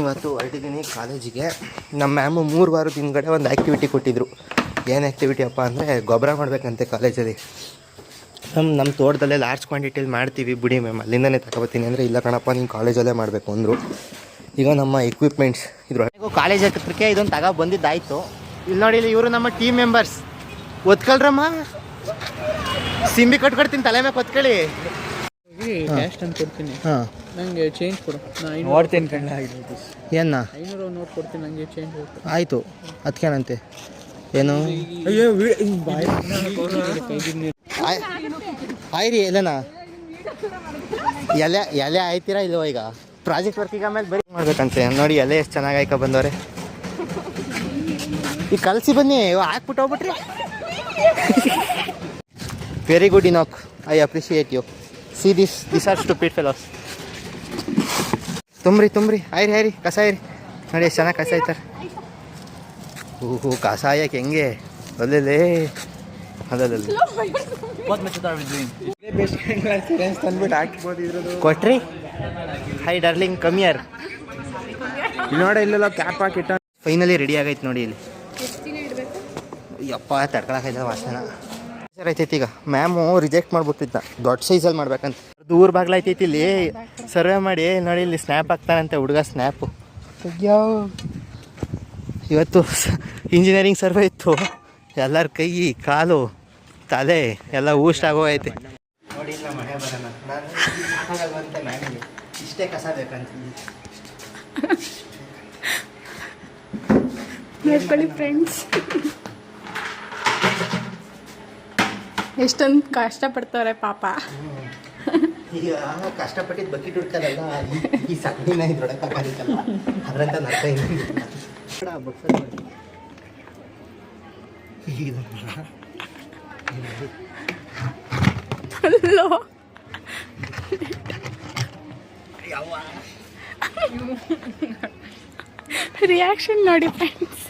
ಇವತ್ತು ಹೊರಟಿದ್ದೀನಿ ಕಾಲೇಜಿಗೆ. ನಮ್ಮ ಮ್ಯಾಮು 3 ವಾರದ ಹಿಂದ್ಗಡೆ ಒಂದು ಆ್ಯಕ್ಟಿವಿಟಿ ಕೊಟ್ಟಿದ್ದರು. ಏನು ಆ್ಯಕ್ಟಿವಿಟಿ ಅಪ್ಪ ಅಂದರೆ ಗೊಬ್ಬರ ಮಾಡಬೇಕಂತೆ ಕಾಲೇಜಲ್ಲಿ. ನಮ್ಮ ತೋಟದಲ್ಲೇ ಲಾರ್ಜ್ ಕ್ವಾಂಟಿಟಿಯಲ್ಲಿ ಮಾಡ್ತೀವಿ ಬಿಡಿ ಮ್ಯಾಮ್, ಅಲ್ಲಿಂದನೇ ತಗೊಬತ್ತೀನಿ ಅಂದರೆ ಇಲ್ಲ ಕಣಪ್ಪ ನೀನು ಕಾಲೇಜಲ್ಲೇ ಮಾಡಬೇಕು ಅಂದರು. ಈಗ ನಮ್ಮ ಎಕ್ವಿಪ್ಮೆಂಟ್ಸ್ ಇದ್ರೊಳಗೆ ಕಾಲೇಜ್ ಹತ್ರಕ್ಕೆ ಇದೊಂದು ಬಂದಿದ್ದಾಯಿತು. ಇಲ್ಲಿ ನೋಡಿ, ಇಲ್ಲಿ ಇವರು ನಮ್ಮ ಟೀಮ್ ಮೆಂಬರ್ಸ್. ಒತ್ಕೊಳ್ರಮ್ಮ, ಸಿಂಬಿ ಕಟ್ಕೊಡ್ತೀನಿ ತಲೆ ಮೇಲೆ ಒತ್ಕೊಳ್ಳಿ. ಕ್ಯಾಶ್ ತಂದು ಕೊಡ್ತೀನಿ. ಹಾಂ, ನನಗೆ ಚೇಂಜ್ ಕೊಡು. ನಾನು ನೋಡ್ತೀನಿ ಕಣ್ಣ. ಏನ 500 ನೋಟ್ ಕೊಡ್ತೀನಿ, ನನಗೆ ಚೇಂಜ್ ಆಯಿತು. ಅದಕ್ಕೇನಂತೆ ಏನು ಆಯ್ರಿ ಎಲ್ಲನಾ ಎಲೆ ಆಯ್ತೀರಾ ಇಲ್ವ? ಈಗ ಪ್ರಾಜೆಕ್ಟ್ ವರ್ಕಿಗೆ ಆಮೇಲೆ ಬರೀ ಮಾಡ್ಬೇಕಂತೆ. ನೋಡಿ ಎಲೆ ಎಷ್ಟು ಚೆನ್ನಾಗಿ ಆಯ್ಕ ಬಂದವ್ರೆ. ಈಗ ಕಲಸಿ ಬನ್ನಿ, ಹಾಕ್ಬಿಟ್ಟು ಹೋಗ್ಬಿಟ್ರಿ. ವೆರಿ ಗುಡ್ ಇನಾಕ್, I appreciate you. See this are stupid fellows. ತುಂಬ್ರಿ ಆಯ್ರಿ ಕಸ ಆಯ್ರಿ. ನೋಡಿ ಎಷ್ಟು ಚೆನ್ನಾಗಿ ಕಸ ಆಯ್ತಾರೆ. ಕಸ ಆಯಕ್ಕೆ ಹೆಂಗೆ ಅಲ್ಲೇ ಕೊಟ್ರಿ. ಹೈ ಡಾರ್ಲಿಂಗ್ ಕಮ್ಮಿಯರ್ ನೋಡ, ಇಲ್ಲೆಲ್ಲ ಕ್ಯಾಪ್ ಹಾಕಿಟ್ಟ. ಫೈನಲಿ ರೆಡಿ ಆಗೈತೆ ನೋಡಿ. ಇಲ್ಲಿ ಯಪ್ಪ ತಡ್ಕೊಳಕೈತೆ ವಾಸನ ಸರ್ ಐತೈತಿ. ಈಗ ಮ್ಯಾಮು ರಿಜೆಕ್ಟ್ ಮಾಡ್ಬಿಟ್ಟಿದ್ದ, ದೊಡ್ಡ ಸೈಜಲ್ಲಿ ಮಾಡ್ಬೇಕಂತ. ದೂರ ಬಾಗ್ಲೈತೈತಿ. ಇಲ್ಲಿ ಸರ್ವೆ ಮಾಡಿ ನೋಡಿ, ಇಲ್ಲಿ ಸ್ನ್ಯಾಪ್ ಹಾಕ್ತಾನಂತೆ ಹುಡುಗ. ಸ್ನ್ಯಾಪು ಇವತ್ತು ಇಂಜಿನಿಯರಿಂಗ್ ಸರ್ವೆ ಇತ್ತು. ಎಲ್ಲರ ಕೈ ಕಾಲು ತಲೆ ಎಲ್ಲ ಊಸ್ಟ್ ಆಗೋಗೈತೆ ನೋಡಿ. ಇಲ್ಲ ಮನೆ ಬರೋಣ, ನಾನು ಮ್ಯಾಮಿಗೆ ಇಷ್ಟೇ ಕಸ ಬೇಕಂತ ನೋಡ್ಕೊಳ್ಳಿ ಫ್ರೆಂಡ್ಸ್, ಎಷ್ಟೊಂದು ಕಷ್ಟಪಡ್ತಾರೆ ಪಾಪ. ಈಗ ಕಷ್ಟಪಟ್ಟಿದ್ದು ಬಕೆಟ್ ಹುಡ್ಕಲ್ಲ, ಈ ಸಗಣಿನ ಇದ್ರೊಳಕ್ಕಾಗಲ್ಲ. ಅದರಂತ ನರ್ಕ ರಿಯಾಕ್ಷನ್ ನೋಡಿ ಫ್ರೆಂಡ್ಸ್.